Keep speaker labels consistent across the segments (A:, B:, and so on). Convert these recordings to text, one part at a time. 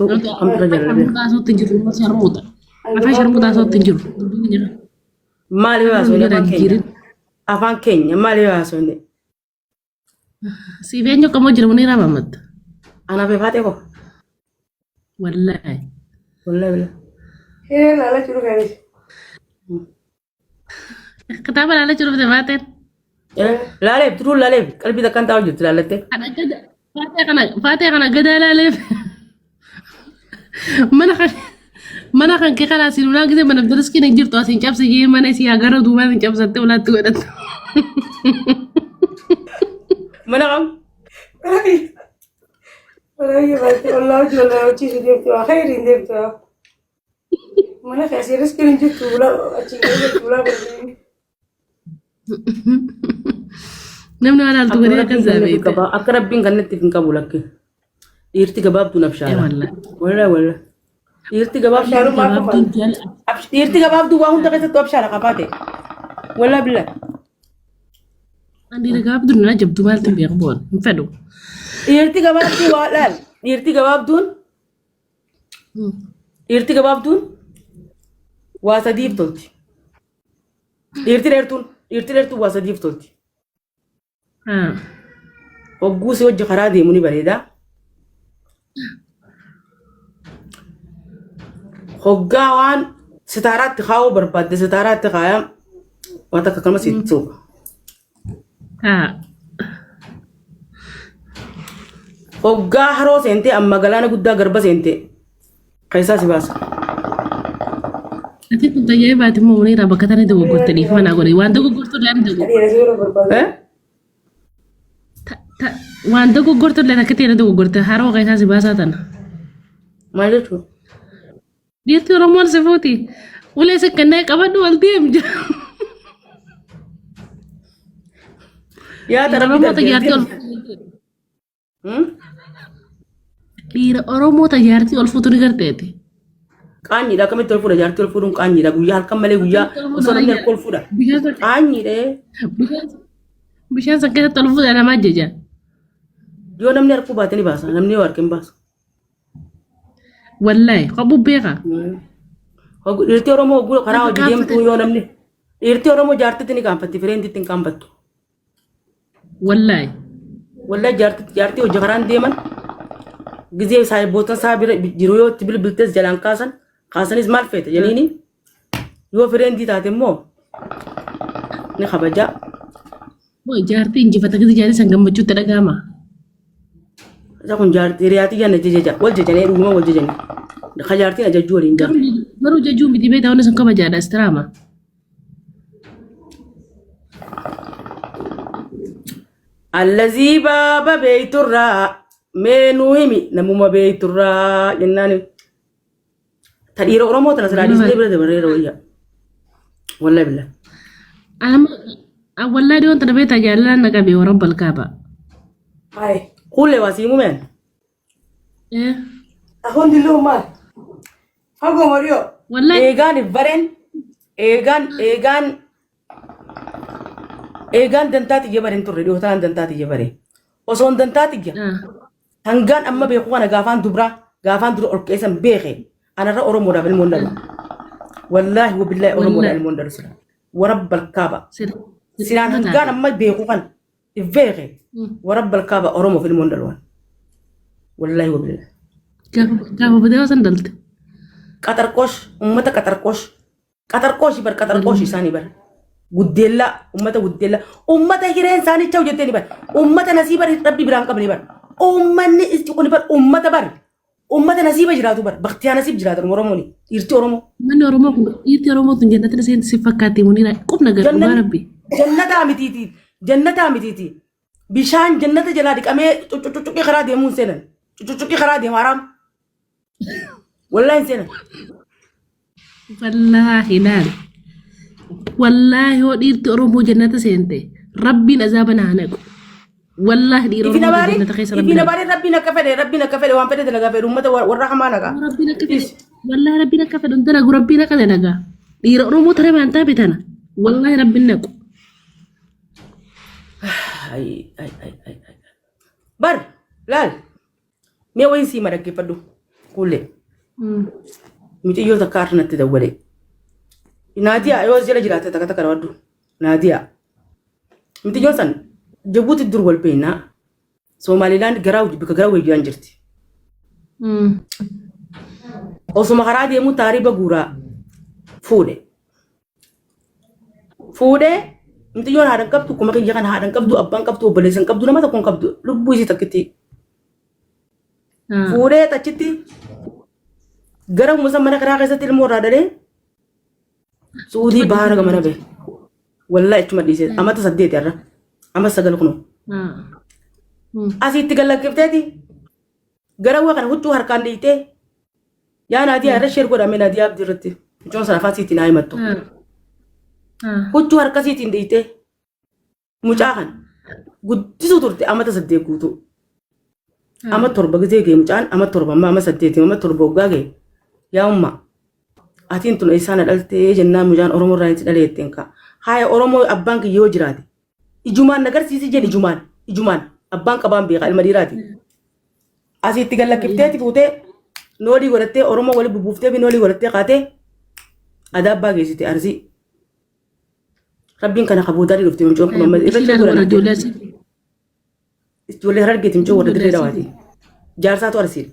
A: Kamu kerja lagi.
B: Tahu tunjuk masih armuta. Apa armuta tahu tunjuk.
A: Mali wasonde afan Kenya mali wasonde.
B: Si venyo kamu jiru ni ramamat.
A: Ana be fate ko.
B: Wallahi.
A: Wallahi.
C: Lala churu garis.
B: Ketapa lala churu bete
A: Lale, turu lale. Kalbi da kan tahu jut lalate.
B: Ana gada. Fate kana gada lale. Mana kan ke kala silu lagi se mana terus kini jirtu asin cap se ye mana si agar du mana cap sate ulat tu ada.
A: Mana kam?
C: Wallahi baik Allah jual uci sedih tu akhirin deh tu. Mana kasih rezeki ni tu lah aci ni tu lah begini.
B: Namna ala tu gede kan zabe.
A: Akrab bin kan netifin kabulak. Irti kebab tu nafshara. Wala. Irti kebab sharu ma ko. Irti kebab tu wahun tak tu abshara kapate. Wala billah.
B: Andi kebab tu na jab tu mal tu biar bon. Mfado.
A: Irti kebab tu walal. Irti kebab tu. Irti kebab tu. Wasadif tolti. Irti lertu wasadif tolti. Oggusi wajja kharadi muni bareda. Hoggawan setarat khaw berbad setarat khayam wata kakal masih itu. Hogga haro sente amma galana gudda garba sente. Kaisa sibas.
B: Ati kunta jai bati mo ni raba katane de gurte ni fana gori wanda gurto lan de. Wanda gurto lan katene de gurte haro kaisa sibasa tan.
A: Malu
B: Dia tu orang se foti. Ule se kena kapan dua tim je.
A: Ya
B: Orang mau tajarti ol. Lira orang mau tajarti ol foto ni karte te.
A: Kanyi da kami tolfura jarti ol furun kanyi da guya halkan male guya usona mer kol fura. Kanyi de.
B: Bishan sakit tol foto na majeja.
A: Yo namne arku batani basa namne warken basa.
B: Wallahi kamu beka.
A: Irti oromo gulu karaw jidem tu yo namne. Irti oromo jarti tini kampati friend tin kampatu. Wallahi jarti o jagaran deman. Gize sai botan sabira jiro yo tibil biltes jalan kasan is malfet yanini. Yo friend di tatemo. Ni khabaja.
B: Boy jarti inji fata gize jari sangam bacu teragama.
A: Zakun jarti riati janne jejeja wal jejane ruma wal jejane. Khajarti aja jualin jar.
B: Baru jaju miti beta ona sangka baja ada strama.
A: Allazi baba beiturra menuhimi namuma beiturra jennani. Tadiro oromo tan sala disne bere bere roya. Wallahi billah.
B: Wallahi don tan beta jalan naga be rabbal kaaba.
C: Hai.
A: Kule wasimu men.
C: Ahon dilo ma. Hago Mario.
B: Wallahi.
A: Egan dantati jabaren turre do tan dantati jabare. Oson dantati ja. Hangan amma be ko na gafan dur orkesan bexe. Ana ra oromo da bel mondal. Wallahi wa billahi oromo da bel mondal sala. Wa rabbal kaaba. Sinan hangan amma be ko kan. Bexe. Wa rabbal kaaba oromo fil mondal wan. Wallahi wa billahi.
B: Kamu beda sandalt.
A: Qatar kosh ummata qatar kosh isani bar guddella ummata hireen sani chaw jetteni bar ummata nasiba rabbi biran qabni bar ummanni istiqoni bar ummata nasiba jiratu bar bakhtiya nasib jiratu moromoni irti oromo
B: man oromo irti oromo tun jannata sen sifakati munira qub nagar rabbi
A: jannata amititi bishan jannata jaladi qame cucuki khara demun senan cucuki khara dem haram والله سنة
B: والله هو ديرت أرومو جنة سنتي ربي نزابنا هناك والله دير أرومو جنة خيس
A: ربنا كفر وان بدت لغا في أمته والرحمة لغا
B: ربنا كفر والله ربنا كفر أنت لغا ربنا كذا لغا دير أرومو ترى ما أنت بتنا والله ربنا كو
A: بر لال مي وين سي مرك فدو كله متيجي تكارنا تدولي نادية أيوة زي جلات تكتك ودو نادية متيجي سن جبوت الدور والبينا سوماليلاند جراو بكجراو يجان جرتي أو سمعرادي مو تاريبا جورا فودة متيجي هذا كبتو كم كي يجان هذا كبتو أبان كبتو بلسن كبتو لما تكون كبتو لبوا يجي تكتي فودة تجتي جراو مسمى نكرا كذا تلمور هذا ليه سعودي بحر كمان به والله إيش ديسه أما تصدق ترى أما سجل كنو أسي تقول لك كيف تدي جراو كان هو هركان ديته يا نادي أنا شير كورا من نادي عبد الرتي جون سرافاتي تناي متو هو هركاسي تنديته مجاهن قد تسوتورتي أما تصدق كوتو أما تربى زي كي مجان أما تربى ما صدقتي أما تربى وجاي يا أمّا أتين تون إنسان الألتة جنّا مجان أورمو راينت دليتينكا هاي أورمو أبانك يوجرادي إجمان نجار سيسي جل إجمان أبانك أبان بيغا المديراتي أسي تقول لك كيفتي فوتة نولي ولتة أورمو ولي ببوفتة بنولي ولتة قاتة أداب باقي سيتي أرزي ربين كان خبودة لي رفتي من جون كم تولي هرجت من جون ورد دواتي جارسات ورسيل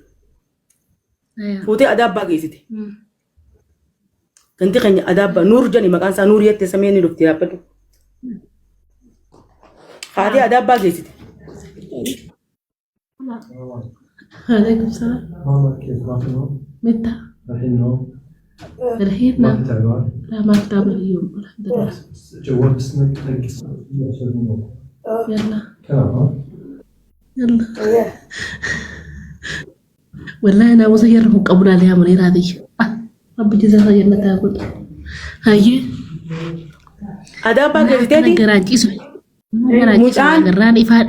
A: فوتة أداب باقي سيتي كنتي خني أداب نور جاني مكان سانورية تسميني رفتي أبدو خادي أداب باقي سيتي
B: عليكم السلام
D: ماما كيف ما في نوم؟
B: متى؟
D: الحين نوم؟
B: الحين
D: ما
B: نام
D: في تعبان؟
B: لا ما كتاب اليوم الحمد لله
D: جوال اسمك تنقص عشان نوم
B: يلا
D: كلام ها؟
B: يلا والله أنا وصيرهم قبل عليها منير هذه ربي جزاها جنة تاكل هاي
A: أداب باقي سيتي
B: garaanchisu garraani ifaa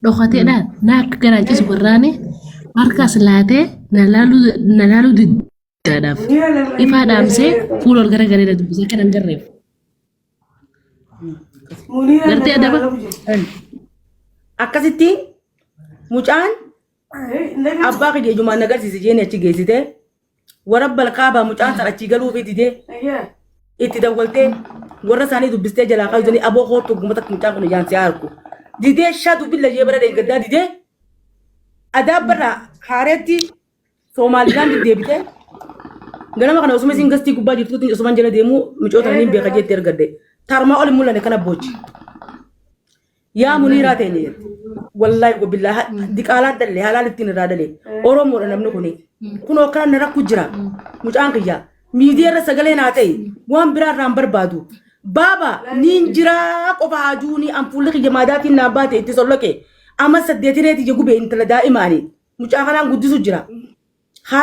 B: dhokatee dhaan naaka garaanchisu garraani harkaas laatee na laalu diddaadhaaf ifaa dhaamsee fuula ol gara gareedha dubbisee kanan garreef gartee adaba
A: akkasitti mucaan abbaa kiyya ijumaan agarsiise jeeni achi geessite warabbal kaabaa mucaan san achi galuu fi didee itti dawwaltee warra isaanii dubbistee jalaa kaayutanii aboo kootu gummata mucaan kun ijaan si harku didee shaatu billa jee bara deeggaddaa didee adaabbarraa haareetti Soomaalilaan deddeebite ganama kana osuma isin gastii gubbaa jirtuutiin osumaan jala deemuu micoota niin beeka jettee argadde tarmaa ol hin mul'anne kana boochi yaa muniiraa ta'e jette wallaahi gobbillaa diqaalaa dalee halaal ittiin irraa dalee oromoodha namni kuni kunoo kana na rakku jira mucaan kiyyaa miidiyaarra sagalee naa ta'e waan biraarraan barbaadu baaba niin jiraa qofa haajuuni ampuulli kiyya maadaatiin naa baate itti solloqe amma 8 reeti jegubee intala daa'imaanii mucaa kanaan guddisu jira haadha